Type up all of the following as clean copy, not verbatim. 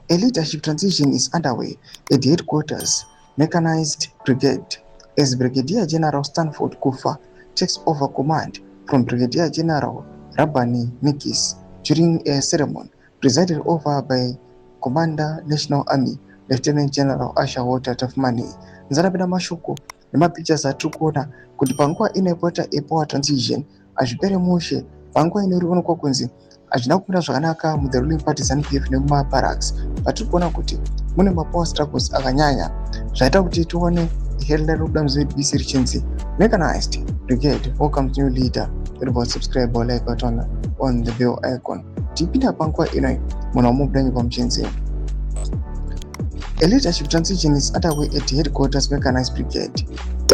A leadership transition is underway at the headquarters mechanized brigade as Brigadier General Stanford Kufa takes over command from Brigadier General Rabani Nikis during a ceremony presided over by Commander National Army Lieutenant General Asha Walter Tafmani. Nzanapenda mashuku nemapicha atiri kuona kuti panguva inopota a transition azvipere mushe panguva inoonekwa kunzi hazvina kumira zvakanaka mu the ruling party ZANU-PF nemuma Barracks. Patiri kuona kuti mune power struggles akanyanya zvaita kuti tione headline rokuda muzvibisi richinzi mechanized brigade welcomes new leader. About subscribe or like or turn on the bell icon. Tipinda panguva inoyi munhu wamubuda nyika muchenzi. A leadership transition is underway at the headquarters mechanized brigade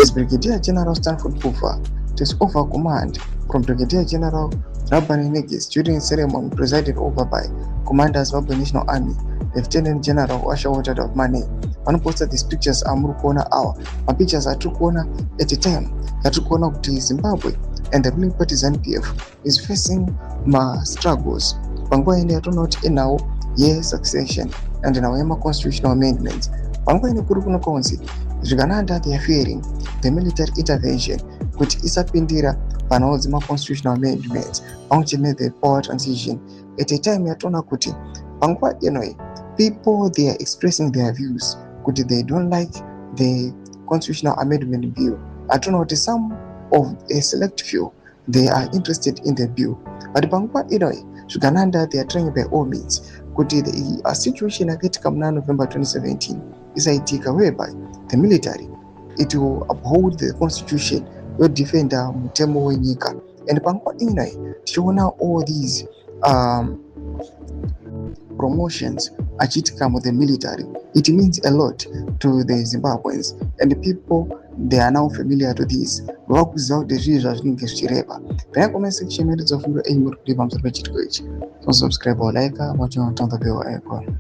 as Brigadier General Stanford Kufa takes over command from Brigadier General Rabani Nikis during a ceremony presided over by Commander Zimbabwe National Army Lieutenant General Asha Walter Tafmani. Vanoposta these pictures amuri kuona awa mapictures atiri kuona at a time yatiri kuona kuti Zimbabwe and the ruling party ZANU-PF is facing struggles panguva ine yatoona kuti inawo succession and inawo yema-constitutional amendments. Panguva ine kuri kuno kunzi zvikananda they are fearing the military intervention kuti isapindira panawo dzema-constitutional amendments pamwe the power transition at a time yatoona kuti panguva inoyi people they are expressing their views kuti they don't like the constitutional amendment bill. Atoona kuti some of a select few they are interested in the bill, but panguva inoyi zvikananda they are trying by all means kuti the situation yakaitika muna November 2017 isaitika whereby the military it will uphold the constitution yodefenda mutemo wenyika. And panguva inoyi tichiona all these promotions achiitika mu the military, it means a lot to the Zimbabweans and the people they are now familiar to this. Vakuziva kuti zvii zvazvinenge zvichireva. Paya comment section yedu dzofundo enyu muri kudiwa pamusoro pechitiko ichi. So subscribe or like, watch on the bell icon.